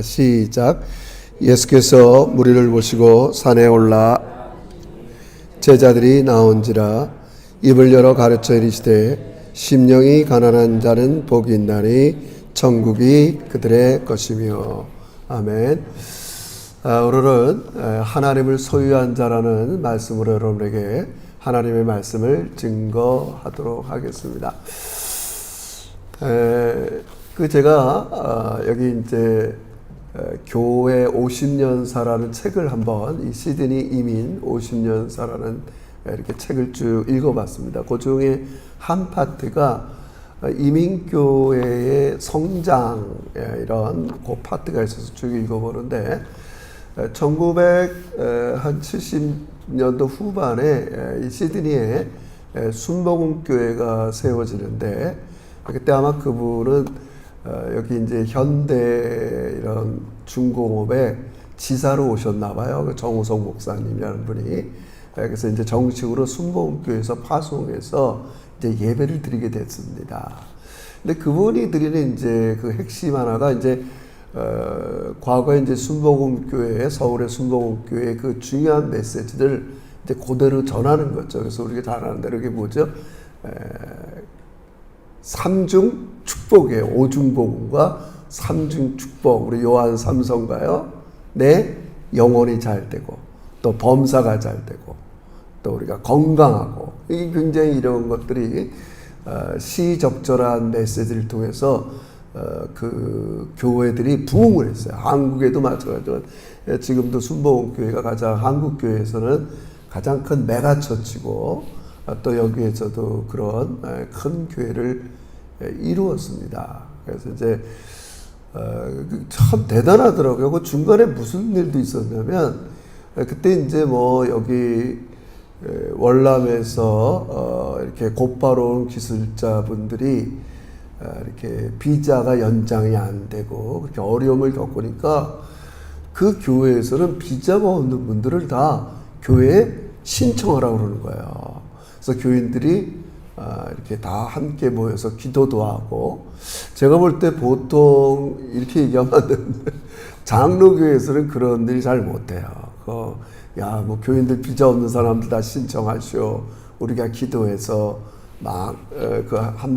시작. 예수께서 무리를 보시고 산에 올라 제자들이 나온지라 입을 열어 가르쳐 이르시되 심령이 가난한 자는 복이 있나니 천국이 그들의 것이며. 아멘. 오늘은 하나님을 소유한 자라는 말씀으로 여러분에게 하나님의 말씀을 증거하도록 하겠습니다. 제가 여기 이제 교회 50년사라는 책을 한번, 이 시드니 이민 50년사라는 이렇게 책을 쭉 읽어봤습니다. 그 중에 한 파트가 이민교회의 성장, 이런 그 파트가 있어서 쭉 읽어보는데, 1970년도 후반에 이 시드니에 순복음교회가 세워지는데, 그때 아마 그분은 여기 이제 현대 이런 중공업에 지사로 오셨나 봐요. 정우성 목사님이라는 분이. 그래서 이제 정식으로 순복음교회에서 파송해서 이제 예배를 드리게 됐습니다. 근데 그분이 드리는 이제 그 핵심 하나가 이제 과거에 이제 순복음교회, 서울의 순복음교회 그 중요한 메시지를 이제 그대로 전하는 거죠. 그래서 우리가 잘 아는 대로 이게 뭐죠? 삼중 축복이에요. 오중복음과 삼중 축복. 우리 요한 3서인가요? 내 영혼이 잘 되고, 또 범사가 잘 되고, 또 우리가 건강하고, 이 굉장히 이런 것들이 시적절한 메시지를 통해서 그 교회들이 부흥을 했어요. 한국에도 마찬가지로 지금도 순복음교회가 가장 한국교회에서는 가장 큰 메가처치고, 또 여기에서도 그런 큰 교회를 이루었습니다. 그래서 이제 참 대단하더라고요. 그 중간에 무슨 일도 있었냐면, 그때 이제 뭐 여기 월남에서 이렇게 곧바로 온 기술자분들이 이렇게 비자가 연장이 안 되고 그렇게 어려움을 겪으니까 그 교회에서는 비자가 없는 분들을 다 교회에 신청하라고 그러는 거예요. 그래서 교인들이 이렇게 다 함께 모여서 기도도 하고, 제가 볼 때 보통 이렇게 얘기하면 안 되는데, 장로교회에서는 그런 일이 잘 못해요. 야, 뭐 교인들 비자 없는 사람들 다 신청하시오. 우리가 기도해서 막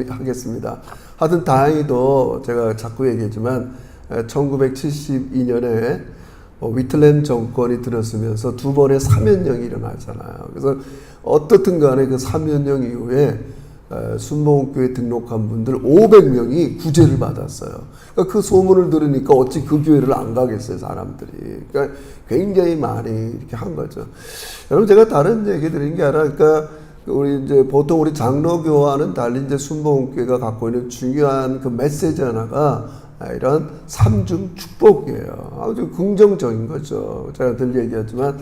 하겠습니다. 하여튼 다행히도 제가 자꾸 얘기했지만 1972년에 위틀렌 정권이 들었으면서 두 번의 사면령이 일어나잖아요. 그래서 어떻든 간에 그 사면령 이후에 순복음교회 등록한 분들 500명이 구제를 받았어요. 그러니까 그 소문을 들으니까 어찌 그 교회를 안 가겠어요, 사람들이. 그러니까 굉장히 많이 이렇게 한 거죠. 여러분, 제가 다른 얘기 드리는 게 아니라, 그러니까 우리 이제 보통 우리 장로교와는 달리 이제 순복음교회가 갖고 있는 중요한 그 메시지 하나가 이런 삼중 축복이에요. 아주 긍정적인 거죠. 제가 늘 얘기했지만,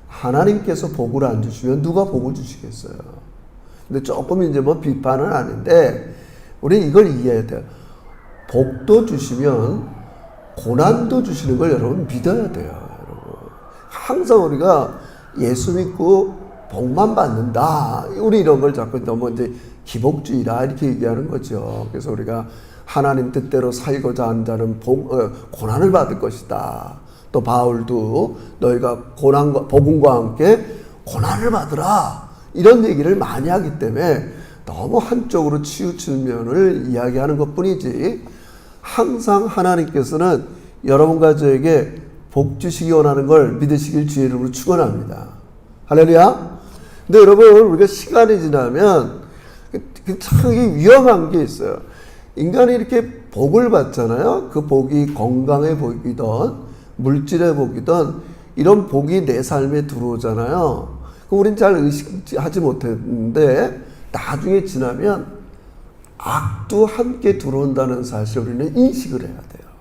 하나님께서 복을 안 주시면 누가 복을 주시겠어요? 근데 조금 이제 뭐 비판은 아닌데, 우리 이걸 이해해야 돼요. 복도 주시면 고난도 주시는 걸 여러분 믿어야 돼요. 여러분. 항상 우리가 예수 믿고 복만 받는다, 우리 이런 걸 자꾸 너무 이제 기복주의라 이렇게 얘기하는 거죠. 그래서 우리가 하나님 뜻대로 살고자 하는 자는 고난을 받을 것이다. 또 바울도 너희가 복음과 함께 고난을 받으라, 이런 얘기를 많이 하기 때문에 너무 한쪽으로 치우친 면을 이야기하는 것뿐이지, 항상 하나님께서는 여러분과 저에게 복 주시기 원하는 걸 믿으시길 주의 이름으로 축원합니다. 할렐루야. 근데 여러분, 우리가 시간이 지나면 참 위험한 게 있어요. 인간이 이렇게 복을 받잖아요. 그 복이 건강의 복이든 물질의 복이든 이런 복이 내 삶에 들어오잖아요. 그럼 우린 잘 의식하지 못했는데 나중에 지나면 악도 함께 들어온다는 사실을 우리는 인식을 해야 돼요.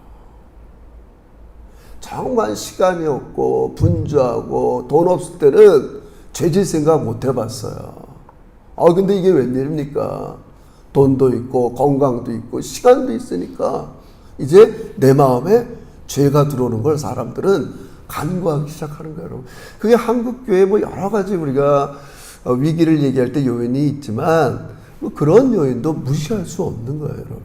정말 시간이 없고 분주하고 돈 없을 때는 죄질 생각 못 해봤어요. 근데 이게 웬일입니까? 돈도 있고 건강도 있고 시간도 있으니까 이제 내 마음에 죄가 들어오는 걸 사람들은 간과하기 시작하는 거예요, 여러분. 그게 한국교회 뭐 여러 가지 우리가 위기를 얘기할 때 요인이 있지만, 뭐 그런 요인도 무시할 수 없는 거예요, 여러분.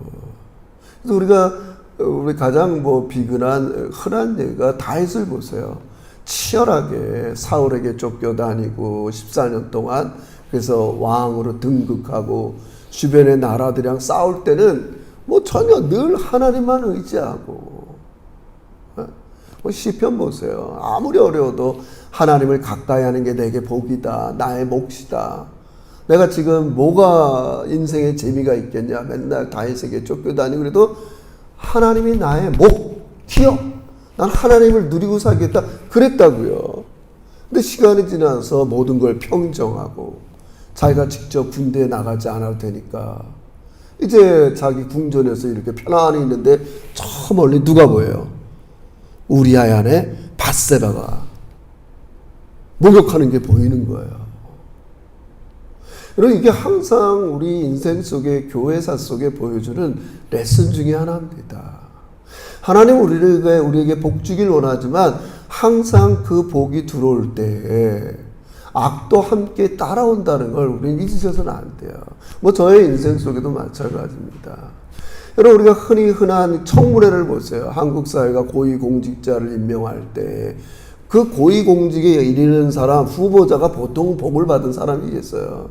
그래서 우리가 우리 가장 뭐 비근한 흔한 예가 다윗을 보세요. 치열하게 사울에게 쫓겨다니고 14년 동안 그래서 왕으로 등극하고 주변의 나라들이랑 싸울 때는 뭐 전혀 늘 하나님만 의지하고 뭐 시편 보세요. 아무리 어려워도 하나님을 가까이 하는 게 내게 복이다. 나의 몫이다. 내가 지금 뭐가 인생에 재미가 있겠냐. 맨날 다윗에게 쫓겨다니고 그래도 하나님이 나의 목, 기업. 난 하나님을 누리고 살겠다. 그랬다고요. 근데 시간이 지나서 모든 걸 평정하고 자기가 직접 군대에 나가지 않아도 되니까 이제 자기 궁전에서 이렇게 편안히 있는데 저 멀리 누가 보여요? 우리아의 아내 밧세바가 목욕하는 게 보이는 거예요. 여러분 이게 항상 우리 인생 속에 교회사 속에 보여주는 레슨 중에 하나입니다. 하나님 우리에게 복 주길 원하지만 항상 그 복이 들어올 때에 악도 함께 따라온다는 걸 우리는 잊으셔서는 안 돼요. 뭐 저의 인생 속에도 마찬가지입니다. 여러분 우리가 흔한 청문회를 보세요. 한국 사회가 고위공직자를 임명할 때 그 고위공직에 이르는 사람 후보자가 보통 복을 받은 사람이겠어요.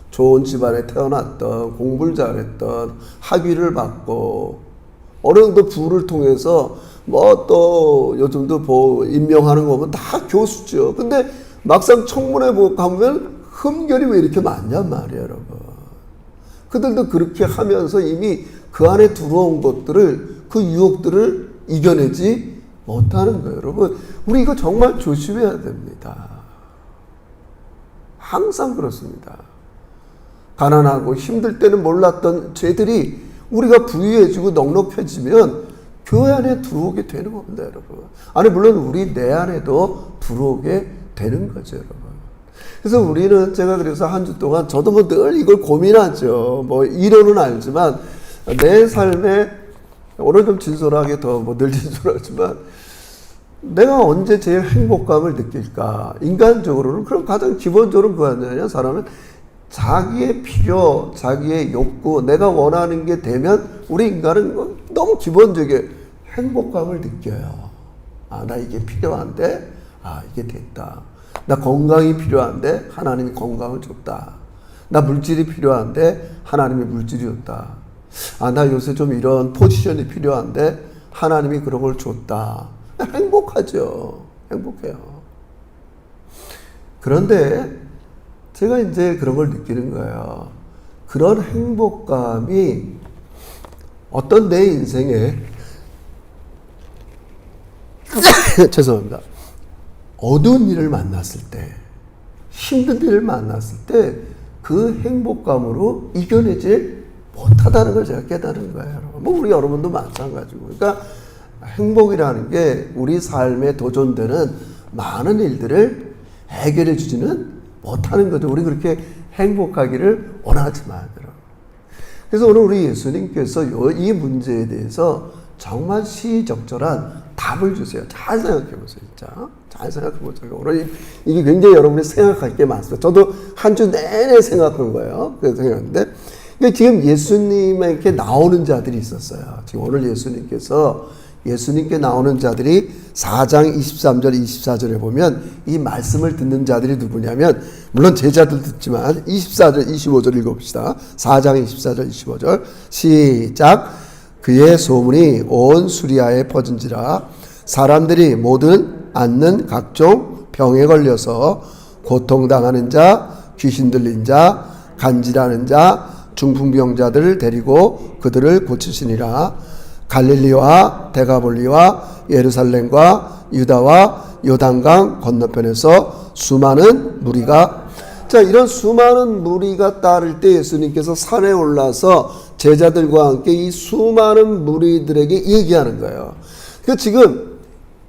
좋은 집안에 태어났던 공부를 잘했던 학위를 받고 어느 정도 부를 통해서 뭐 또 요즘도 임명하는 거 보면 다 교수죠. 근데 막상 청문회 가면 흠결이 왜 이렇게 많냔 말이에요, 여러분. 그들도 그렇게 하면서 이미 그 안에 들어온 것들을 그 유혹들을 이겨내지 못하는 거예요, 여러분. 우리 이거 정말 조심해야 됩니다. 항상 그렇습니다. 가난하고 힘들 때는 몰랐던 죄들이 우리가 부유해지고 넉넉해지면 교회 안에 들어오게 되는 겁니다, 여러분. 아니 물론 우리 내 안에도 들어오게 되는 거죠, 여러분. 그래서 우리는 제가 그래서 한 주 동안 저도 뭐 늘 이걸 고민하죠. 뭐 이론은 알지만 내 삶에 오늘 좀 진솔하게 더 뭐 늘 진솔하지만 내가 언제 제일 행복감을 느낄까? 인간적으로는 그럼 가장 기본적으로 그거 아니냐? 사람은 자기의 필요, 자기의 욕구, 내가 원하는 게 되면 우리 인간은 너무 기본적인 행복감을 느껴요. 아, 나 이게 필요한데, 아, 이게 됐다. 나 건강이 필요한데 하나님이 건강을 줬다. 나 물질이 필요한데 하나님이 물질이 줬다. 아, 나 요새 좀 이런 포지션이 필요한데 하나님이 그런 걸 줬다. 행복하죠. 행복해요. 그런데 제가 이제 그런 걸 느끼는 거예요. 그런 행복감이 어떤 내 인생에 죄송합니다. 어두운 일을 만났을 때, 힘든 일을 만났을 때 그 행복감으로 이겨내지 못하다는 걸 제가 깨달은 거예요. 뭐 우리 여러분도 마찬가지고. 그러니까 행복이라는 게 우리 삶에 도전되는 많은 일들을 해결해 주지는 못하는 거죠. 우리 그렇게 행복하기를 원하지만. 그래서 오늘 우리 예수님께서 이 문제에 대해서 정말 시적절한 답을 주세요. 잘 생각해 보세요, 진짜. 잘 생각해 보세요. 오늘 이게 굉장히 여러분이 생각할 게 많습니다. 저도 한 주 내내 생각한 거예요. 그래서 생각했는데, 지금 예수님에게 나오는 자들이 있었어요. 지금 오늘 예수님께 나오는 자들이 4장 23절 24절에 보면 이 말씀을 듣는 자들이 누구냐면 물론 제자들 듣지만 24절 25절 읽어봅시다. 4장 24절 25절 시작. 그의 소문이 온 수리아에 퍼진지라 사람들이 모든 앓는 각종 병에 걸려서 고통당하는 자, 귀신 들린 자, 간질하는 자, 중풍병자들을 데리고 그들을 고치시니라. 갈릴리와 데가볼리와 예루살렘과 유다와 요단강 건너편에서 수많은 무리가 이런 수많은 무리가 따를 때 예수님께서 산에 올라서 제자들과 함께 이 수많은 무리들에게 얘기하는 거예요. 그러니까 지금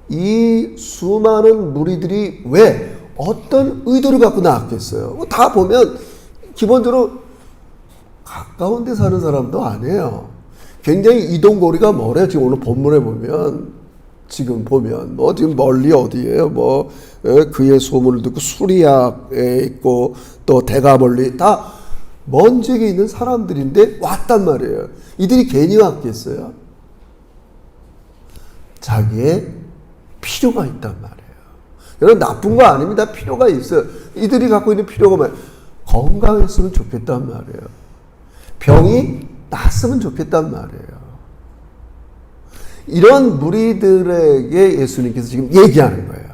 이 수많은 무리들이 왜 어떤 의도를 갖고 나왔겠어요? 다 보면 기본적으로 가까운 데 사는 사람도 아니에요. 굉장히 이동거리가 멀어요. 지금 오늘 본문에 보면, 지금 멀리 어디예요? 그의 소문을 듣고 수리아에 있고, 또 데가볼리, 다 먼 지역에 있는 사람들인데 왔단 말이에요. 이들이 괜히 왔겠어요? 자기의 필요가 있단 말이에요. 여러분, 나쁜 거 아닙니다. 필요가 있어요. 이들이 갖고 있는 필요가 뭐예요? 건강했으면 좋겠단 말이에요. 병이 낫으면 좋겠단 말이에요. 이런 무리들에게 예수님께서 지금 얘기하는 거예요.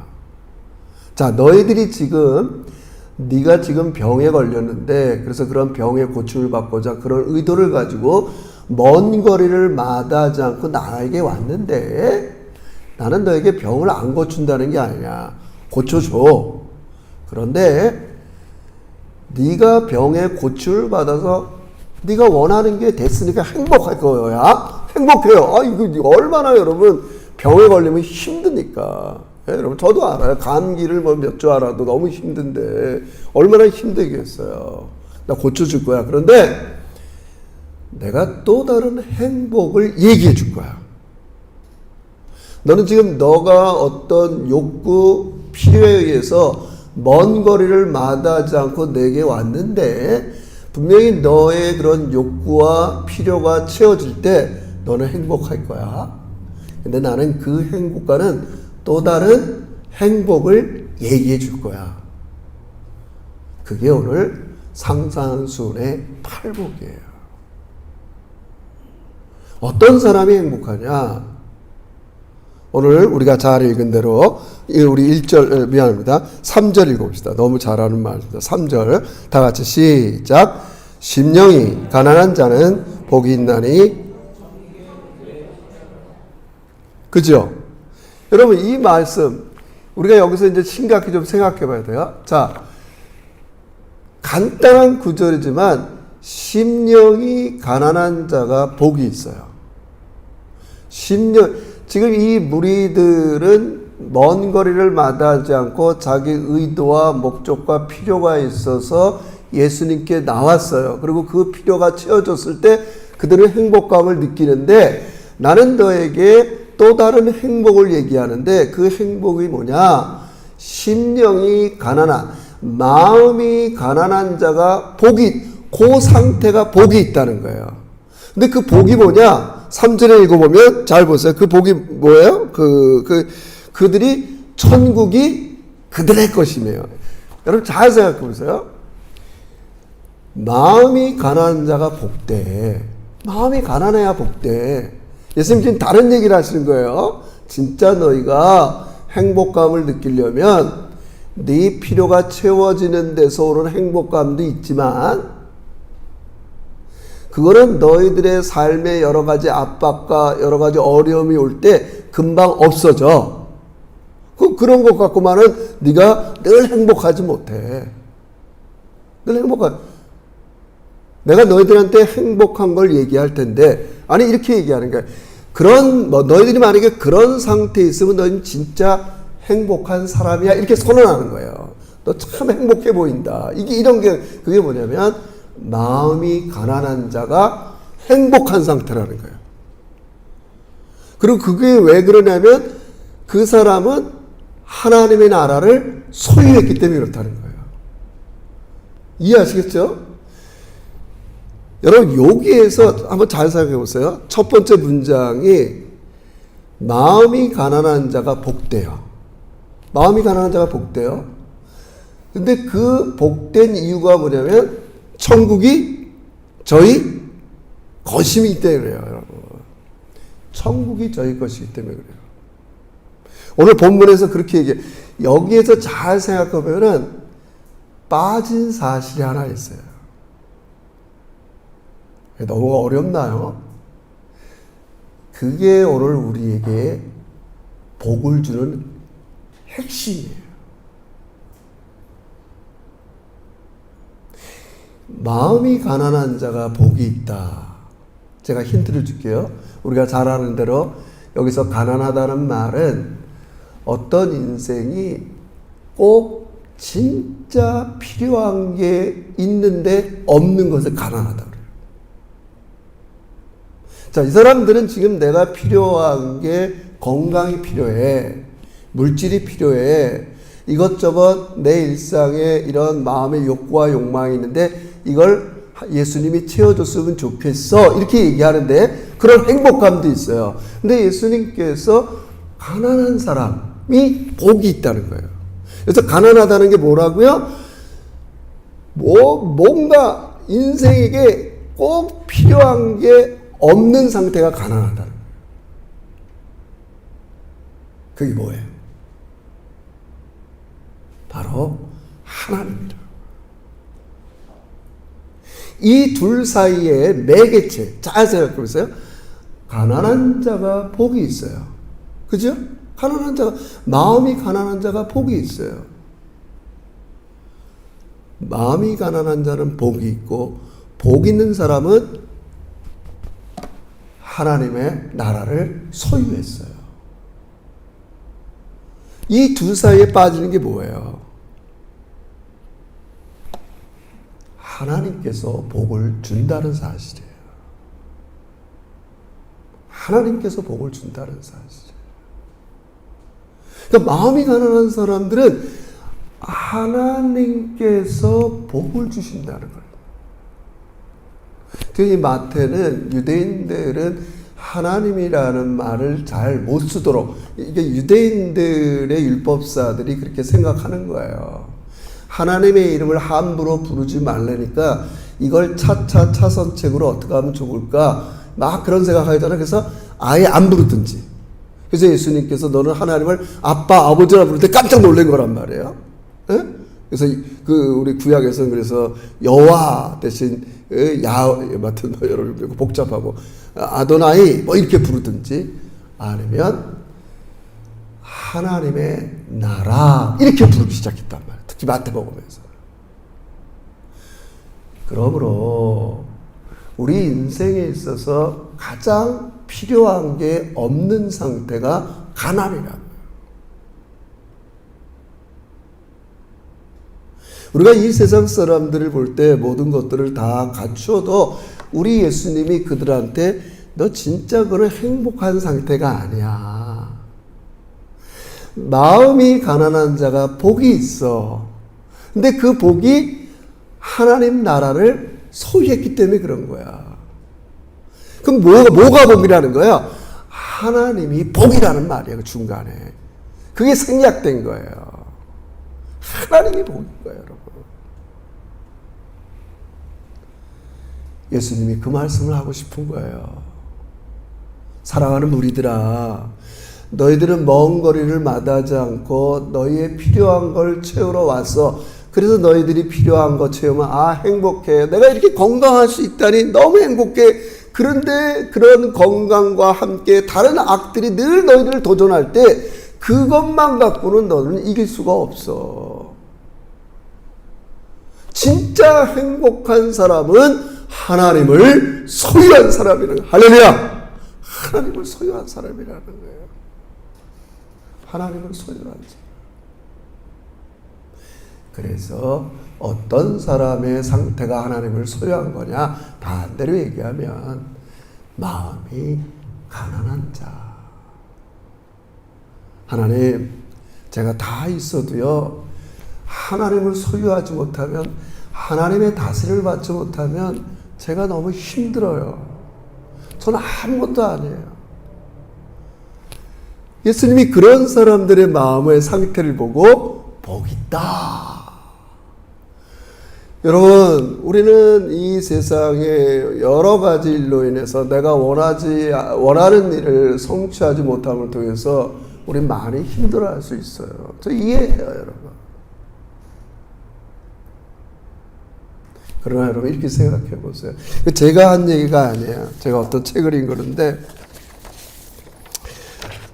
자, 너희들이 지금 네가 지금 병에 걸렸는데 그래서 그런 병의 고침을 받고자 그런 의도를 가지고 먼 거리를 마다하지 않고 나에게 왔는데 나는 너에게 병을 안 고친다는 게 아니냐. 고쳐줘. 그런데 네가 병의 고침을 받아서 네가 원하는 게 됐으니까 행복할 거야. 행복해요. 아, 이거 얼마나 여러분 병에 걸리면 힘드니까. 예, 여러분 저도 알아요. 감기를 뭐 몇 주 알아도 너무 힘든데 얼마나 힘들겠어요. 나 고쳐줄 거야. 그런데 내가 또 다른 행복을 얘기해 줄 거야. 너는 지금 너가 어떤 욕구, 필요에 의해서 먼 거리를 마다하지 않고 내게 왔는데 분명히 너의 그런 욕구와 필요가 채워질 때 너는 행복할 거야. 근데 나는 그 행복과는 또 다른 행복을 얘기해 줄 거야. 그게 오늘 상산순의 팔복이에요. 어떤 사람이 행복하냐? 오늘 우리가 잘 읽은 대로 우리 1절 미안합니다. 3절 읽어봅시다. 너무 잘하는 말입니다. 3절 다 같이 시작. 심령이 가난한 자는 복이 있나니. 그죠? 여러분 이 말씀 우리가 여기서 이제 심각히 좀 생각해 봐야 돼요. 자, 간단한 구절이지만 심령이 가난한 자가 복이 있어요. 지금 이 무리들은 먼 거리를 마다하지 않고 자기 의도와 목적과 필요가 있어서 예수님께 나왔어요. 그리고 그 필요가 채워졌을 때 그들은 행복감을 느끼는데 나는 너에게 또 다른 행복을 얘기하는데 그 행복이 뭐냐? 심령이 가난한, 마음이 가난한 자가 그 상태가 복이 있다는 거예요. 근데 그 복이 뭐냐? 3절에 읽어보면 잘 보세요. 그 복이 뭐예요? 그들이 천국이 그들의 것이며. 여러분 잘 생각해 보세요. 마음이 가난한 자가 복돼. 마음이 가난해야 복돼. 예수님 지금 다른 얘기를 하시는 거예요. 진짜 너희가 행복감을 느끼려면 네 필요가 채워지는 데서 오는 행복감도 있지만 그거는 너희들의 삶의 여러 가지 압박과 여러 가지 어려움이 올 때 금방 없어져. 그런 것 갖고만은 네가 늘 행복하지 못해. 내가 너희들한테 행복한 걸 얘기할 텐데 아니 이렇게 얘기하는 거야. 너희들이 만약에 그런 상태에 있으면 너희는 진짜 행복한 사람이야 이렇게 선언하는 거예요. 너 참 행복해 보인다. 그게 뭐냐면 마음이 가난한 자가 행복한 상태라는 거예요. 그리고 그게 왜 그러냐면 그 사람은 하나님의 나라를 소유했기 때문에 그렇다는 거예요. 이해하시겠죠? 여러분 여기에서 한번 잘 생각해 보세요. 첫 번째 문장이 마음이 가난한 자가 복돼요. 마음이 가난한 자가 복돼요. 근데 그 복된 이유가 뭐냐면 천국이 저희 것이기 때문에 그래요. 여러분. 천국이 저희 것이기 때문에 그래요. 오늘 본문에서 그렇게 얘기해요. 여기에서 잘 생각해보면 빠진 사실이 하나 있어요. 너무 어렵나요? 그게 오늘 우리에게 복을 주는 핵심이에요. 마음이 가난한 자가 복이 있다. 제가 힌트를 줄게요. 우리가 잘 아는 대로 여기서 가난하다는 말은 어떤 인생이 꼭 진짜 필요한 게 있는데 없는 것을 가난하다 그래요. 자, 이 사람들은 지금 내가 필요한 게 건강이 필요해. 물질이 필요해. 이것저것 내 일상에 이런 마음의 욕구와 욕망이 있는데 이걸 예수님이 채워줬으면 좋겠어. 이렇게 얘기하는데 그런 행복감도 있어요. 근데 예수님께서 가난한 사람이 복이 있다는 거예요. 그래서 가난하다는 게 뭐라고요? 뭔가 인생에게 꼭 필요한 게 없는 상태가 가난하다는 거예요. 그게 뭐예요? 바로 하나님이다. 이 둘 사이에 매개체, 잘 생각해 보세요. 가난한 자가 복이 있어요. 그죠? 가난한 자가, 마음이 가난한 자가 복이 있어요. 마음이 가난한 자는 복이 있고, 복 있는 사람은 하나님의 나라를 소유했어요. 이 두 사이에 빠지는 게 뭐예요? 하나님께서 복을 준다는 사실이에요. 하나님께서 복을 준다는 사실이에요. 그러니까 마음이 가난한 사람들은 하나님께서 복을 주신다는 거예요. 특히 마태는 유대인들은 하나님이라는 말을 잘 못 쓰도록, 이게 유대인들의 율법사들이 그렇게 생각하는 거예요. 하나님의 이름을 함부로 부르지 말라니까 이걸 차선책으로 어떻게 하면 좋을까 막 그런 생각하잖아요. 그래서 아예 안 부르든지. 그래서 예수님께서 너는 하나님을 아빠 아버지라 부를 때 깜짝 놀란 거란 말이에요. 에? 그래서 우리 구약에서는 그래서 여호와 대신 맡은 여러분 복잡하고 아도나이 뭐 이렇게 부르든지, 아니면 하나님의 나라 이렇게 부르기 시작했단 말이에요. 특히 마태복음에서. 그러므로 우리 인생에 있어서 가장 필요한 게 없는 상태가 가난이라는 거예요. 우리가 이 세상 사람들을 볼 때 모든 것들을 다 갖추어도 우리 예수님이 그들한테 너 진짜 그런 행복한 상태가 아니야. 마음이 가난한 자가 복이 있어. 근데 그 복이 하나님 나라를 소유했기 때문에 그런 거야. 그럼 뭐가 복이라는 거야? 하나님이 복이라는 말이야, 그 중간에. 그게 생략된 거예요. 하나님이 복인 거예요, 여러분. 예수님이 그 말씀을 하고 싶은 거예요. 사랑하는 무리들아, 너희들은 먼 거리를 마다하지 않고 너희의 필요한 걸 채우러 왔어. 그래서 너희들이 필요한 거 채우면 행복해. 내가 이렇게 건강할 수 있다니 너무 행복해. 그런데 그런 건강과 함께 다른 악들이 늘 너희들을 도전할 때 그것만 갖고는 너는 이길 수가 없어. 진짜 행복한 사람은 하나님을 소유한 사람이라는 거예요. 할렐루야! 하나님을 소유한 사람이라는 거예요. 하나님을 소유한 사람. 그래서 어떤 사람의 상태가 하나님을 소유한 거냐? 반대로 얘기하면 마음이 가난한 자. 하나님, 제가 다 있어도요, 하나님을 소유하지 못하면, 하나님의 다스림을 받지 못하면 제가 너무 힘들어요. 저는 아무것도 아니에요. 예수님이 그런 사람들의 마음의 상태를 보고 복 있다. 여러분, 우리는 이 세상에 여러 가지 일로 인해서 내가 원하는 일을 성취하지 못함을 통해서 우리 많이 힘들어할 수 있어요. 저 이해해요, 여러분. 그러나 여러분 이렇게 생각해 보세요. 제가 한 얘기가 아니에요. 제가 어떤 책을 읽었는데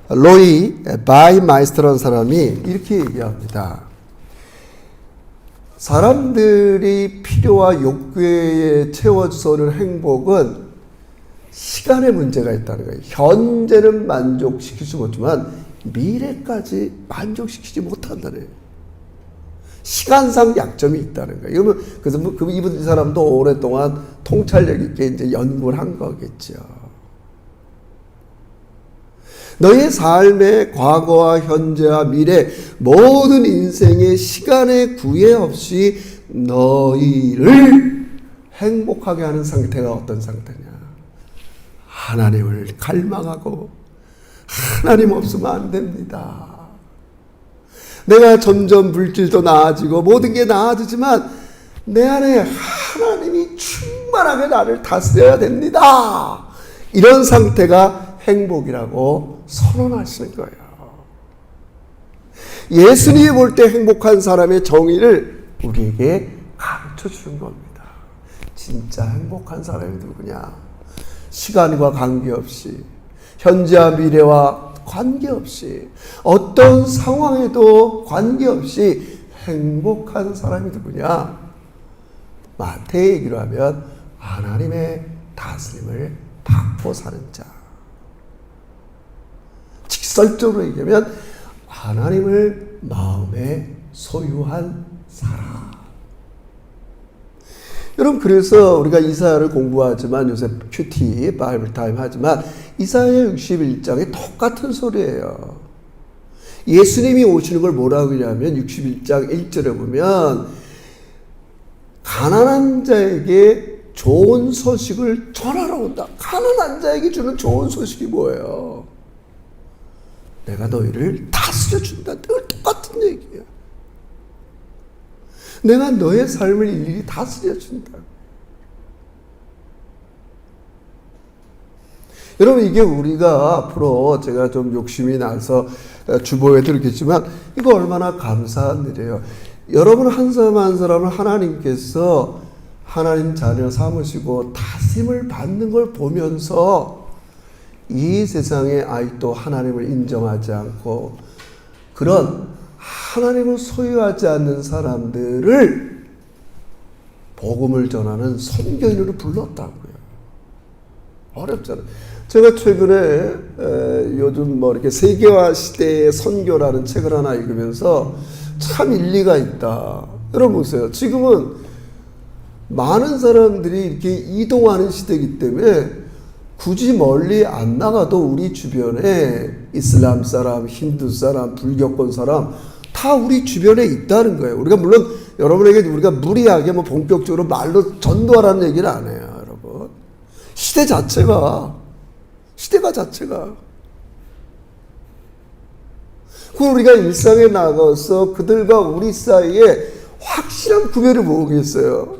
로이 바이마이스터라는 사람이 이렇게 얘기합니다. 사람들이 필요와 욕구에 채워주는 행복은 시간의 문제가 있다는 거예요. 현재는 만족시키지 못하지만 미래까지 만족시키지 못한다는 거예요. 시간상 약점이 있다는 거예요. 그래서 이 사람도 오랫동안 통찰력 있게 이제 연구를 한 거겠죠. 너의 삶의 과거와 현재와 미래 모든 인생의 시간의 구애 없이 너희를 행복하게 하는 상태가 어떤 상태냐? 하나님을 갈망하고 하나님 없으면 안 됩니다. 내가 점점 물질도 나아지고 모든 게 나아지지만 내 안에 하나님이 충만하게 나를 다스려야 됩니다. 이런 상태가 행복이라고 선언하시는 거예요. 예수님이 볼 때 행복한 사람의 정의를 우리에게 가르쳐 주는 겁니다. 진짜 행복한 사람이 누구냐? 시간과 관계없이, 현재와 미래와 관계없이, 어떤 상황에도 관계없이 행복한 사람이 누구냐? 마태의 얘기로 하면 하나님의 다스림을 받고 사는 자. 직설적으로 얘기하면 하나님을 마음에 소유한 사람. 여러분, 그래서 우리가 이사야를 공부하지만 요새 큐티 바이블 타임 하지만 이사야 61장에 똑같은 소리예요. 예수님이 오시는 걸 뭐라고 하냐면 61장 1절에 보면 가난한 자에게 좋은 소식을 전하러 온다. 가난한 자에게 주는 좋은 소식이 뭐예요? 내가 너희를 다스려 준다. 늘 똑같은 얘기야. 내가 너의 삶을 일일이 다스려 준다. 여러분, 이게 우리가 앞으로 제가 좀 욕심이 나서 주보에 들었겠지만 이거 얼마나 감사한 일이에요. 여러분 한 사람 한 사람을 하나님께서 하나님 자녀 삼으시고 다스림을 받는 걸 보면서 이 세상에 아직도 하나님을 인정하지 않고 그런 하나님을 소유하지 않는 사람들을 복음을 전하는 선교인으로 불렀다고요. 어렵잖아요. 제가 최근에 요즘 뭐 이렇게 세계화 시대의 선교라는 책을 하나 읽으면서 참 일리가 있다. 여러분 보세요. 지금은 많은 사람들이 이렇게 이동하는 시대이기 때문에 굳이 멀리 안 나가도 우리 주변에 이슬람 사람, 힌두 사람, 불교권 사람 다 우리 주변에 있다는 거예요. 우리가 물론 여러분에게 우리가 무리하게 뭐 본격적으로 말로 전도하라는 얘기는 안 해요, 여러분. 시대가 자체가. 그 우리가 일상에 나가서 그들과 우리 사이에 확실한 구별을 보겠어요.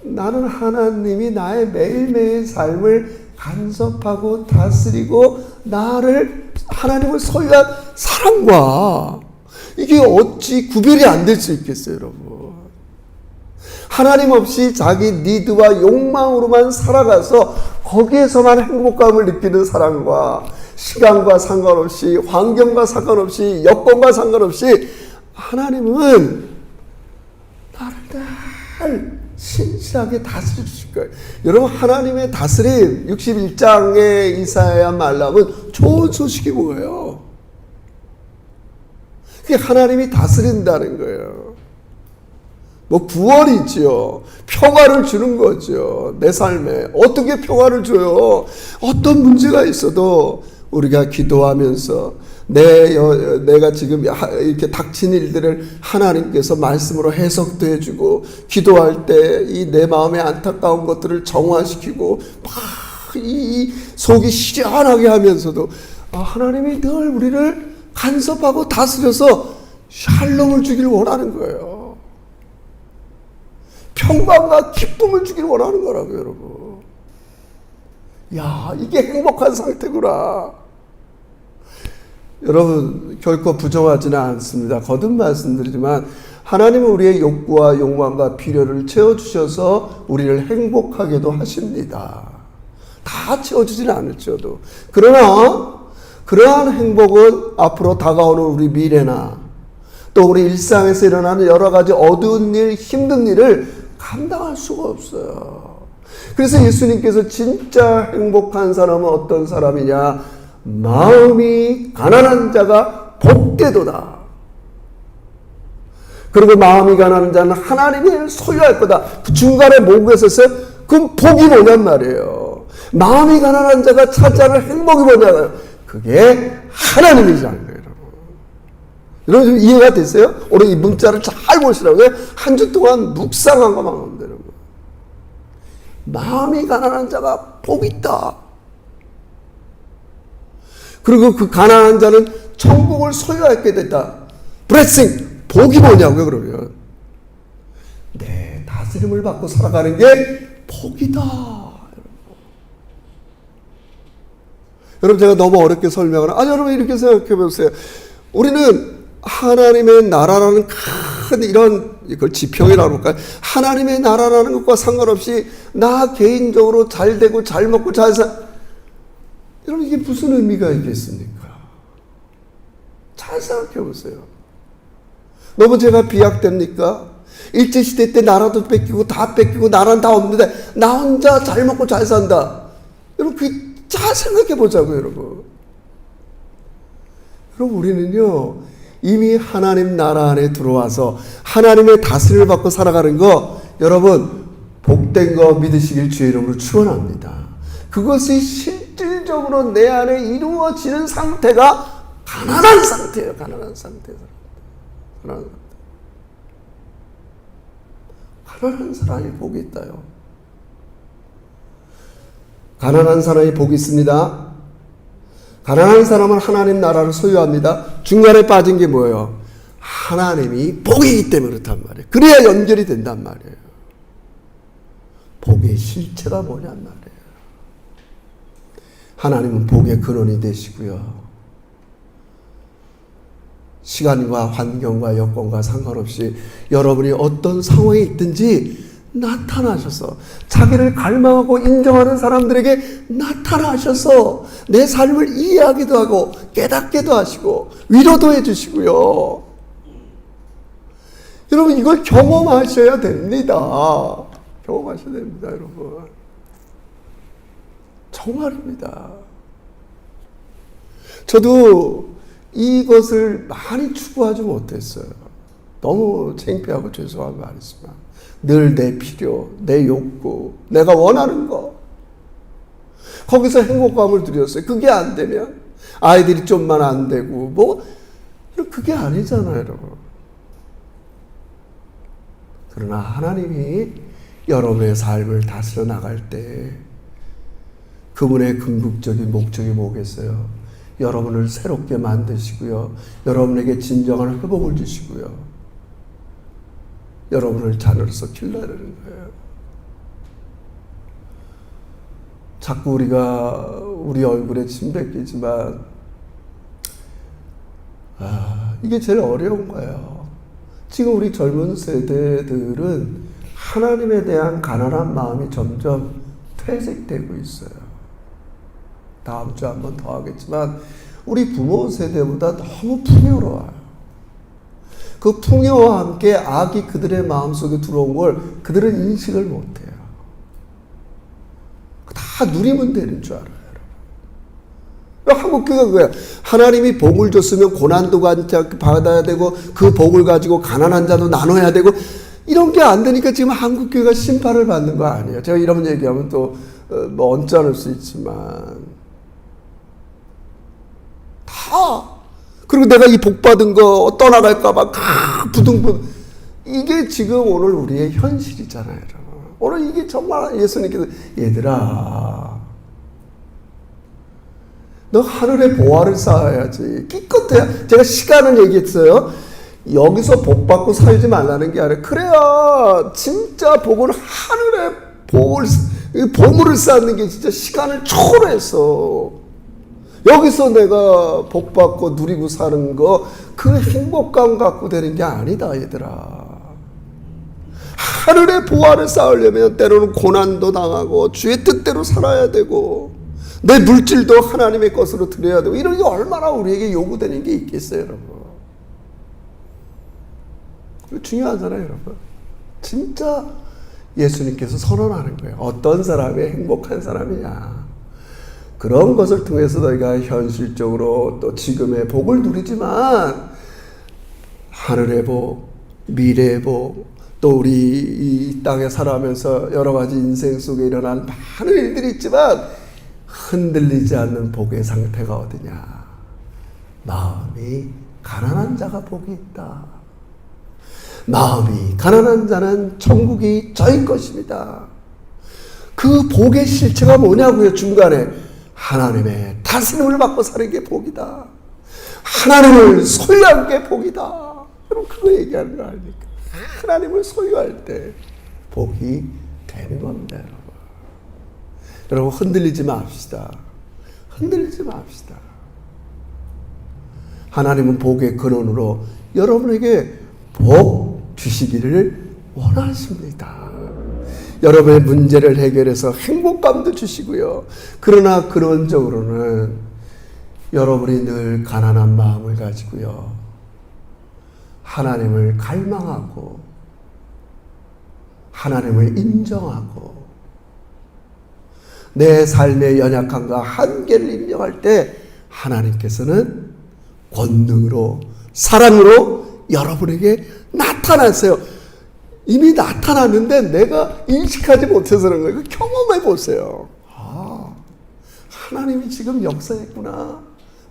나는 하나님이 나의 매일매일 삶을 간섭하고 다스리고 나를 하나님을 소유한 사람과 이게 어찌 구별이 안 될 수 있겠어요, 여러분. 하나님 없이 자기 니드와 욕망으로만 살아가서 거기에서만 행복감을 느끼는 사람과 시간과 상관없이 환경과 상관없이 여건과 상관없이 하나님은 나를 늘 신실하게 다스려 주실 거예요. 여러분, 하나님의 다스림 61장의 이사야 말람은 좋은 소식이 뭐예요? 그게 하나님이 다스린다는 거예요. 뭐 구원이지요. 평화를 주는 거죠. 내 삶에 어떻게 평화를 줘요? 어떤 문제가 있어도 우리가 기도하면서 내가 지금 이렇게 닥친 일들을 하나님께서 말씀으로 해석도 해주고 기도할 때 이 내 마음의 안타까운 것들을 정화시키고 막 이 속이 시원하게 하면서도 하나님이 늘 우리를 간섭하고 다스려서 샬롬을 주길 원하는 거예요. 평강과 기쁨을 주길 원하는 거라고요, 여러분. 야, 이게 행복한 상태구나. 여러분, 결코 부정하지는 않습니다. 거듭 말씀드리지만 하나님은 우리의 욕구와 욕망과 필요를 채워주셔서 우리를 행복하게도 하십니다. 다 채워주지는 않을지어도. 그러나 그러한 행복은 앞으로 다가오는 우리 미래나 또 우리 일상에서 일어나는 여러 가지 어두운 일, 힘든 일을 감당할 수가 없어요. 그래서 예수님께서 진짜 행복한 사람은 어떤 사람이냐? 마음이 가난한 자가 복되도다. 그리고 마음이 가난한 자는 하나님을 소유할 거다. 그 중간에 뭐가 있었어요? 그럼 복이 뭐냔 말이에요. 마음이 가난한 자가 차지하는 행복이 뭐냐고요? 그게 하나님이라는 거예요. 여러분 좀 이해가 됐어요? 오늘 이 문자를 잘 보시라고요. 한 주 동안 묵상한 것만 하면 되는 거예요. 마음이 가난한 자가 복이 있다. 그리고 그 가난한 자는 천국을 소유하게 됐다. 블레싱, 복이 뭐냐고요, 그러면. 내 다스림을 받고 살아가는 게 복이다. 여러분, 제가 너무 어렵게 설명을, 여러분 이렇게 생각해 보세요. 우리는 하나님의 나라라는 큰 이런, 이걸 지평이라고 할까요? 하나님의 나라라는 것과 상관없이 나 개인적으로 잘 되고 잘 먹고 잘 여러분, 이게 무슨 의미가 있겠습니까? 잘 생각해 보세요. 너무 제가 비약됩니까? 일제시대 때 나라도 뺏기고 다 뺏기고 나라는 다 없는데 나 혼자 잘 먹고 잘 산다. 여러분, 잘 생각해 보자고요, 여러분. 여러분, 우리는요, 이미 하나님 나라 안에 들어와서 하나님의 다스림을 받고 살아가는 거, 여러분, 복된 거 믿으시길 주의 이름으로 축원합니다. 그것이 실질적으로 내 안에 이루어지는 상태가 가난한 상태예요. 가난한 상태에서. 가난한 사람이 복이 있다요. 가난한 사람이 복이 있습니다. 가난한 사람은 하나님 나라를 소유합니다. 중간에 빠진 게 뭐예요? 하나님이 복이기 때문에 그렇단 말이에요. 그래야 연결이 된단 말이에요. 복의 실체가 뭐냔 말이에요. 하나님은 복의 근원이 되시고요. 시간과 환경과 여건과 상관없이 여러분이 어떤 상황에 있든지 나타나셔서 자기를 갈망하고 인정하는 사람들에게 나타나셔서 내 삶을 이해하기도 하고 깨닫게도 하시고 위로도 해주시고요. 여러분, 이걸 경험하셔야 됩니다. 경험하셔야 됩니다, 여러분. 정말입니다. 저도 이것을 많이 추구하지 못했어요. 너무 창피하고 죄송한 말이지만 늘 내 필요, 내 욕구, 내가 원하는 거, 거기서 행복감을 누렸어요. 그게 안 되면 아이들이 좀만 안 되고 그게 아니잖아요, 여러분. 그러나 하나님이 여러분의 삶을 다스려 나갈 때 그분의 궁극적인 목적이 뭐겠어요? 여러분을 새롭게 만드시고요. 여러분에게 진정한 회복을 주시고요. 여러분을 자녀로서 길러내는 거예요. 자꾸 우리가 우리 얼굴에 침 뱉기지만 이게 제일 어려운 거예요. 지금 우리 젊은 세대들은 하나님에 대한 가난한 마음이 점점 퇴색되고 있어요. 다음 주에 한 번 더 하겠지만 우리 부모 세대보다 너무 풍요로워요. 그 풍요와 함께 악이 그들의 마음속에 들어온 걸 그들은 인식을 못해요. 다 누리면 되는 줄 알아요. 한국교회가 그거야. 하나님이 복을 줬으면 고난도 받아야 되고 그 복을 가지고 가난한 자도 나눠야 되고 이런 게 안 되니까 지금 한국교회가 심판을 받는 거 아니에요. 제가 이런 얘기하면 또 언짢을 수 있지만 그리고 내가 이 복 받은 거 떠나갈까봐 부둥부둥. 이게 지금 오늘 우리의 현실이잖아요. 오늘 이게 정말 예수님께서 얘들아, 너 하늘의 보화를 쌓아야지. 기껏해야 제가 시간을 얘기했어요. 여기서 복 받고 살지 말라는 게 아니라 그래야 진짜 복은 하늘의 보물을 쌓는 게 진짜 시간을 초월해서 여기서 내가 복 받고 누리고 사는 거 그 행복감 갖고 되는 게 아니다, 얘들아. 하늘의 보화를 쌓으려면 때로는 고난도 당하고 주의 뜻대로 살아야 되고 내 물질도 하나님의 것으로 드려야 되고 이런 게 얼마나 우리에게 요구되는 게 있겠어요, 여러분. 중요하잖아요, 여러분. 진짜 예수님께서 선언하는 거예요. 어떤 사람이 행복한 사람이냐. 그런 것을 통해서 너희가 현실적으로 또 지금의 복을 누리지만 하늘의 복, 미래의 복, 또 우리 이 땅에 살아가면서 여러 가지 인생 속에 일어난 많은 일들이 있지만 흔들리지 않는 복의 상태가 어디냐. 마음이 가난한 자가 복이 있다. 마음이 가난한 자는 천국이 저희 것입니다. 그 복의 실체가 뭐냐고요, 중간에. 하나님의 다스림을 받고 사는 게 복이다. 하나님을 소유한 게 복이다. 여러분 그거 얘기하는 거 아닙니까? 하나님을 소유할 때 복이 되는 겁니다. 여러분 흔들리지 맙시다. 흔들리지 맙시다. 하나님은 복의 근원으로 여러분에게 복 주시기를 원하십니다. 여러분의 문제를 해결해서 행복감도 주시고요. 그러나 근원적으로는 여러분이 늘 가난한 마음을 가지고요. 하나님을 갈망하고 하나님을 인정하고 내 삶의 연약함과 한계를 인정할 때 하나님께서는 권능으로 사랑으로 여러분에게 나타나세요. 이미 나타났는데 내가 인식하지 못해서 그런 거예요. 경험해 보세요. 하나님이 지금 역사했구나.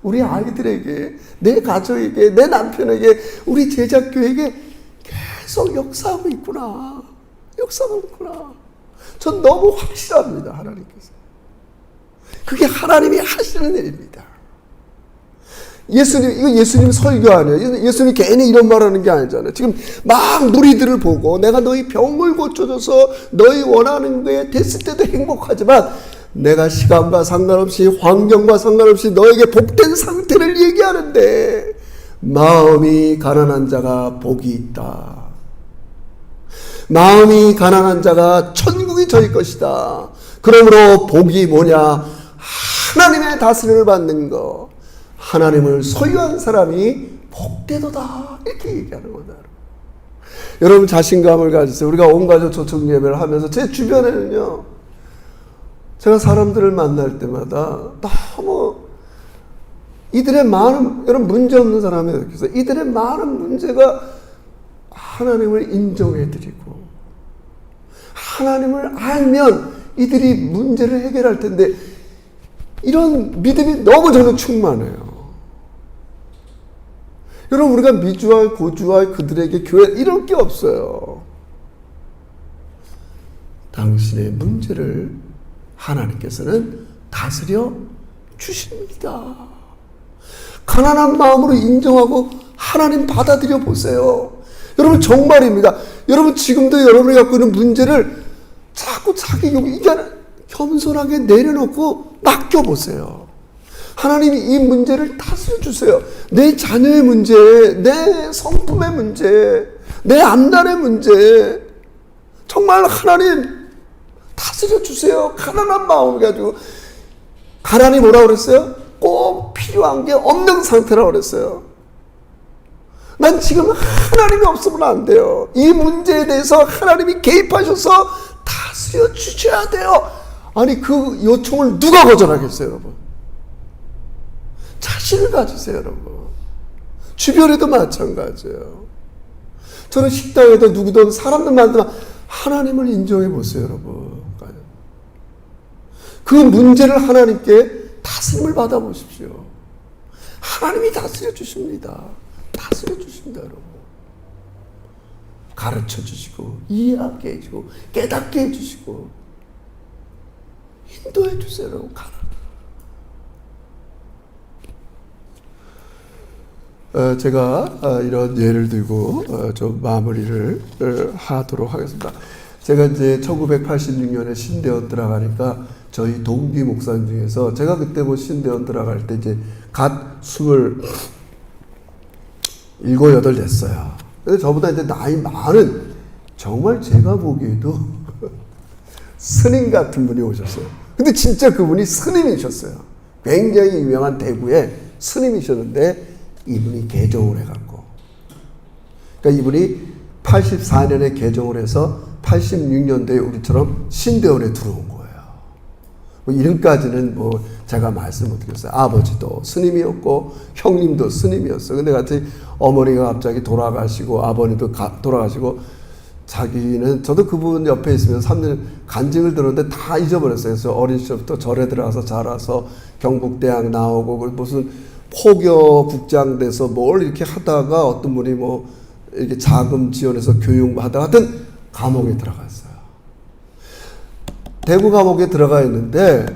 우리 아이들에게, 내 가족에게, 내 남편에게, 우리 제자교회에게 계속 역사하고 있구나. 역사하고 있구나. 전 너무 확실합니다. 하나님께서. 그게 하나님이 하시는 일입니다. 이거 예수님 설교 아니에요. 예수님이 괜히 이런 말 하는 게 아니잖아요. 지금 막 무리들을 보고 내가 너희 병을 고쳐줘서 너희 원하는 거에 됐을 때도 행복하지만 내가 시간과 상관없이 환경과 상관없이 너에게 복된 상태를 얘기하는데 마음이 가난한 자가 복이 있다. 마음이 가난한 자가 천국이 저희 것이다. 그러므로 복이 뭐냐? 하나님의 다스림을 받는 거. 하나님을 소유한 사람이 복되도다. 이렇게 얘기하는 거다. 여러분 자신감을 가지세요. 우리가 온가족 초청 예배를 하면서 제 주변에는요. 제가 사람들을 만날 때마다 너무 이들의 많은, 여러분 문제 없는 사람이 이렇게 해서 이들의 많은 문제가 하나님을 인정해드리고 하나님을 알면 이들이 문제를 해결할 텐데 이런 믿음이 너무 저는 충만해요. 여러분 우리가 미주와 고주와 그들에게 교회 이럴 게 없어요. 당신의 문제를 하나님께서는 다스려 주십니다. 가난한 마음으로 인정하고 하나님 받아들여 보세요. 여러분 정말입니다. 여러분 지금도 여러분이 갖고 있는 문제를 자꾸 자기 이게 겸손하게 내려놓고 맡겨보세요. 하나님이 이 문제를 다스려 주세요. 내 자녀의 문제, 내 성품의 문제, 내 앞날의 문제 정말 하나님 다스려 주세요. 가난한 마음을 가지고. 가난이 뭐라고 그랬어요? 꼭 필요한 게 없는 상태라고 그랬어요. 난 지금 하나님이 없으면 안 돼요. 이 문제에 대해서 하나님이 개입하셔서 다스려 주셔야 돼요. 아니 그 요청을 누가 거절하겠어요, 여러분? 자신을 가지세요, 여러분. 주변에도 마찬가지예요. 저는 식당에도 누구든 사람들 만나면 하나님을 인정해 보세요, 여러분. 그 문제를 하나님께 다스림을 받아보십시오. 하나님이 다스려 주십니다. 다스려 주십니다, 여러분. 가르쳐 주시고, 이해하게 해주고, 깨닫게 해주시고, 인도해 주세요, 여러분. 제가 이런 예를 들고 좀 마무리를 하도록 하겠습니다. 제가 이제 1986년에 신대원 들어가니까 저희 동기 목사님 중에서 제가 그때 뭐 신대원 들어갈 때 이제 갓 27, 8 됐어요. 근데 저보다 이제 나이 많은 정말 제가 보기에도 스님 같은 분이 오셨어요. 근데 진짜 그분이 스님이셨어요. 굉장히 유명한 대구의 스님이셨는데 이분이 개종을 해갖고. 그러니까 이분이 84년에 개종을 해서 86년도에 우리처럼 신대원에 들어온 거예요. 뭐 이름까지는 뭐 제가 말씀 못 드렸어요. 아버지도 스님이었고 형님도 스님이었어요. 근데 같이 어머니가 갑자기 돌아가시고 아버님도 돌아가시고 자기는 저도 그분 옆에 있으면 3년 간증을 들었는데 다 잊어버렸어요. 그래서 어린 시절부터 절에 들어가서 자라서 경북대학 나오고 무슨 포교 국장 돼서 뭘 이렇게 하다가 어떤 분이 뭐 이렇게 자금 지원해서 교육 하다가 하여튼 감옥에 들어갔어요. 대구 감옥에 들어가 있는데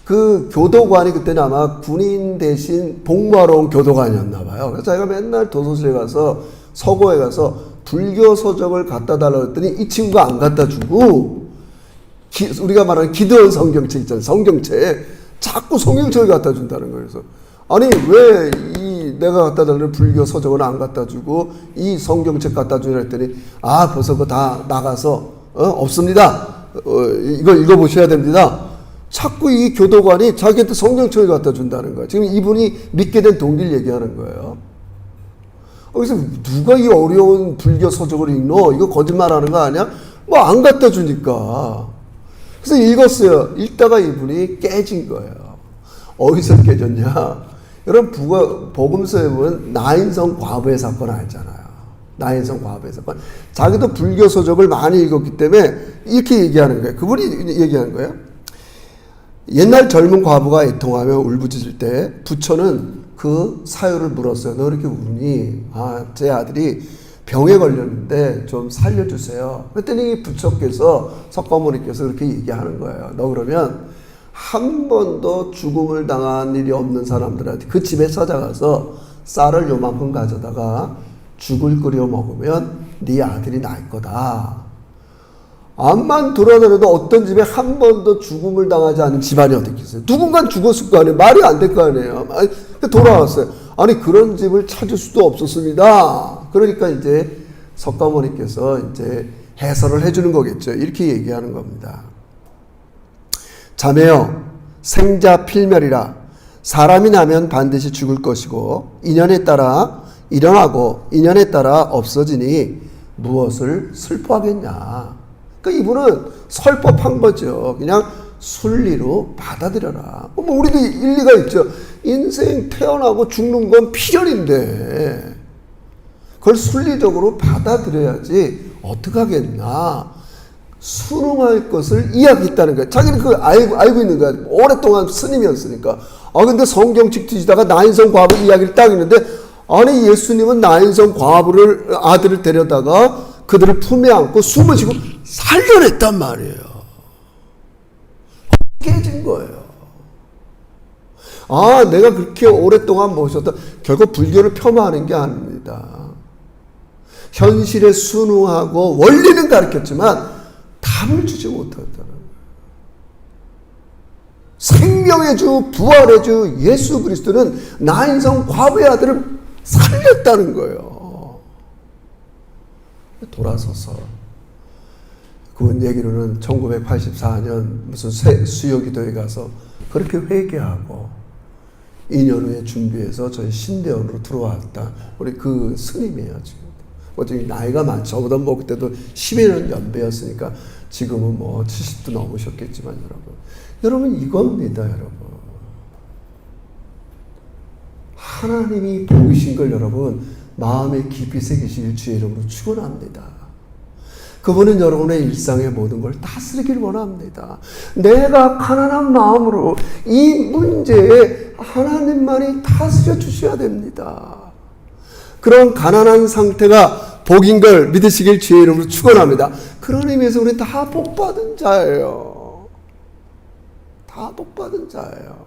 그 교도관이 그때는 아마 군인 대신 복무하러 온 교도관이었나 봐요. 그래서 자기가 맨날 도서실에 가서 서고에 가서 불교 서적을 갖다 달라고 했더니 이 친구가 안 갖다 주고 우리가 말하는 기도원 성경책 있잖아요. 성경책 자꾸 성경책을 갖다 준다는 거예요. 그래서 아니 왜 내가 갖다 달라는 불교 서적을 안 갖다 주고 이 성경책 갖다 주냐 했더니 벌써 그거 다 나가서 없습니다. 이걸 읽어보셔야 됩니다. 자꾸 이 교도관이 자기한테 성경책을 갖다 준다는 거예요. 지금 이분이 믿게 된 동기를 얘기하는 거예요. 그래서 누가 이 어려운 불교 서적을 읽노? 이거 거짓말하는 거 아니야? 뭐 안 갖다 주니까. 그래서 읽었어요. 읽다가 이분이 깨진 거예요. 어디서 깨졌냐? 여러분 복음서에 보면 나인성 과부의 사건 알잖아요. 나인성 과부의 사건. 자기도 불교 서적을 많이 읽었기 때문에 이렇게 얘기하는 거예요. 그분이 얘기하는 거예요. 옛날 젊은 과부가 애통하며 울부짖을 때 부처는 그 사유를 물었어요. 너 이렇게 우니? 제 아들이 병에 걸렸는데 좀 살려주세요. 그랬더니 부처께서 석가모니께서 그렇게 얘기하는 거예요. 너 그러면 한 번도 죽음을 당한 일이 없는 사람들한테 그 집에 찾아가서 쌀을 요만큼 가져다가 죽을 끓여 먹으면 네 아들이 날 거다. 암만 돌아다녀도 어떤 집에 한 번도 죽음을 당하지 않은 집안이 어디 있겠어요? 누군가 죽었을 거 아니에요. 말이 안 될 거 아니에요. 돌아왔어요. 아니 그런 집을 찾을 수도 없었습니다. 그러니까 이제 석가모니께서 이제 해설을 해주는 거겠죠. 이렇게 얘기하는 겁니다. 자매여 생자 필멸이라 사람이 나면 반드시 죽을 것이고 인연에 따라 일어나고 인연에 따라 없어지니 무엇을 슬퍼하겠냐. 그러니까 이분은 설법한 거죠. 그냥 순리로 받아들여라. 뭐 우리도 일리가 있죠. 인생 태어나고 죽는 건 필연인데 그걸 순리적으로 받아들여야지 어떡하겠나. 순응할 것을 이야기했다는 거예요. 자기는 그걸 알고 있는 거야. 오랫동안 스님이었으니까. 근데 성경책 뒤지다가 나인성 과부 이야기를 딱 했는데 아니 예수님은 나인성 과부를 아들을 데려다가 그들을 품에 안고 숨을 쉬고 살려냈단 말이에요. 깨진 거예요. 내가 그렇게 오랫동안 모셨다. 결국 불교를 폄하하는 게 아닙니다. 현실에 순응하고 원리는 가르쳤지만 답을 주지 못했다는 거예요. 생명의 주, 부활의 주 예수 그리스도는 나인성 과부의 아들을 살렸다는 거예요. 돌아서서 그분 얘기로는 1984년 무슨 수요기도에 가서 그렇게 회개하고 2년 후에 준비해서 저희 신대원으로 들어왔다. 우리 그 스님이에요 지금. 지금 나이가 많죠. 저보다 뭐 그때도 10여 년 연배였으니까 지금은 뭐 70도 넘으셨겠지만 여러분 이겁니다. 여러분 하나님이 보이신 걸 여러분 마음에 깊이 새기실 주의 이름으로 축원합니다. 그분은 여러분의 일상의 모든 걸 다스리길 원합니다. 내가 가난한 마음으로 이 문제에 하나님만이 다스려 주셔야 됩니다. 그런 가난한 상태가 복인 걸 믿으시길 주의 이름으로 축원합니다. 그런 의미에서 우리는 다 복받은 자예요. 다 복받은 자예요.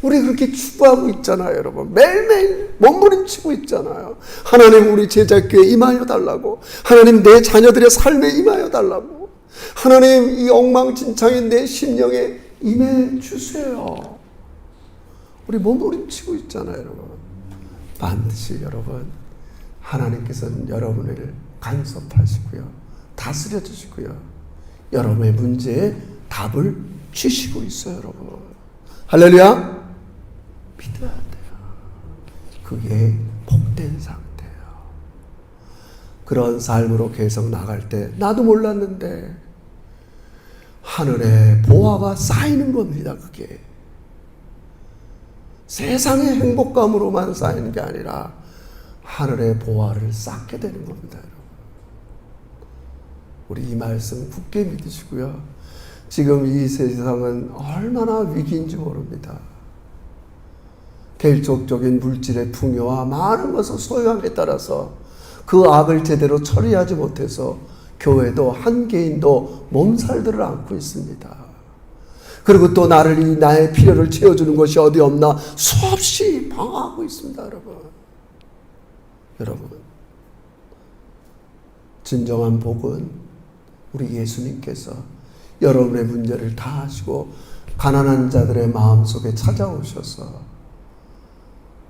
우리 그렇게 추구하고 있잖아요, 여러분. 매일매일 몸부림치고 있잖아요. 하나님 우리 제자교회에 임하여 달라고. 하나님 내 자녀들의 삶에 임하여 달라고. 하나님 이 엉망진창인 내 심령에 임해 주세요. 우리 몸부림치고 있잖아요, 여러분. 반드시 여러분 하나님께서는 여러분을 간섭하시고요. 다스려 주시고요. 여러분의 문제에 답을 주시고 있어요, 여러분. 할렐루야. 믿어야 돼요. 그게 복된 상태예요. 그런 삶으로 계속 나갈 때 나도 몰랐는데 하늘의 보화가 쌓이는 겁니다. 그게 세상의 행복감으로만 쌓이는 게 아니라 하늘의 보화를 쌓게 되는 겁니다. 여러분. 우리 이 말씀 굳게 믿으시고요. 지금 이 세상은 얼마나 위기인지 모릅니다. 계속적인 물질의 풍요와 많은 것을 소유함에 따라서 그 악을 제대로 처리하지 못해서 교회도 한 개인도 몸살들을 앓고 있습니다. 그리고 또 나의 필요를 채워주는 것이 어디 없나 수없이 방황하고 있습니다, 여러분. 여러분, 진정한 복은 우리 예수님께서 여러분의 문제를 다 하시고 가난한 자들의 마음속에 찾아오셔서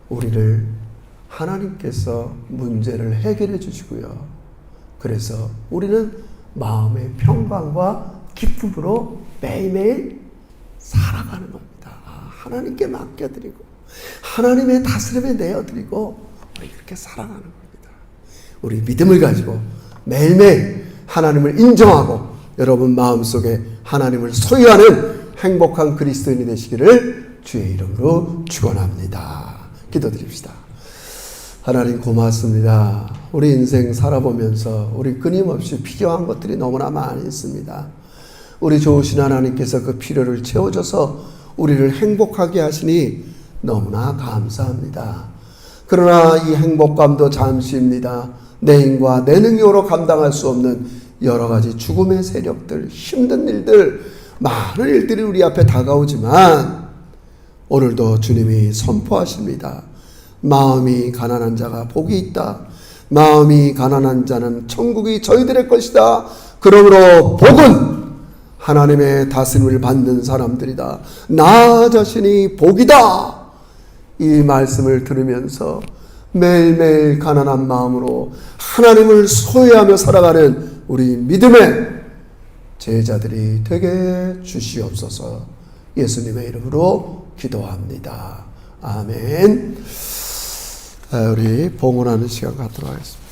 우리를 하나님께서 문제를 해결해 주시고요. 그래서 우리는 마음의 평강과 기쁨으로 매일매일 살아가는 겁니다. 하나님께 맡겨드리고 하나님의 다스림에 내어드리고 우리 그렇게 살아가는 겁니다. 우리 믿음을 가지고 매일매일 하나님을 인정하고 여러분 마음속에 하나님을 소유하는 행복한 그리스도인이 되시기를 주의 이름으로 축원합니다. 기도드립시다. 하나님 고맙습니다. 우리 인생 살아보면서 우리 끊임없이 필요한 것들이 너무나 많이 있습니다. 우리 좋으신 하나님께서 그 필요를 채워줘서 우리를 행복하게 하시니 너무나 감사합니다. 그러나 이 행복감도 잠시입니다. 내 힘과 내 능력으로 감당할 수 없는 여러 가지 죽음의 세력들, 힘든 일들, 많은 일들이 우리 앞에 다가오지만 오늘도 주님이 선포하십니다. 마음이 가난한 자가 복이 있다. 마음이 가난한 자는 천국이 저희들의 것이다. 그러므로 복은 하나님의 다스림을 받는 사람들이다. 나 자신이 복이다. 이 말씀을 들으면서 매일매일 가난한 마음으로 하나님을 소유하며 살아가는 우리 믿음의 제자들이 되게 주시옵소서. 예수님의 이름으로 기도합니다. 아멘. 우리 봉헌하는 시간 갖도록 하겠습니다.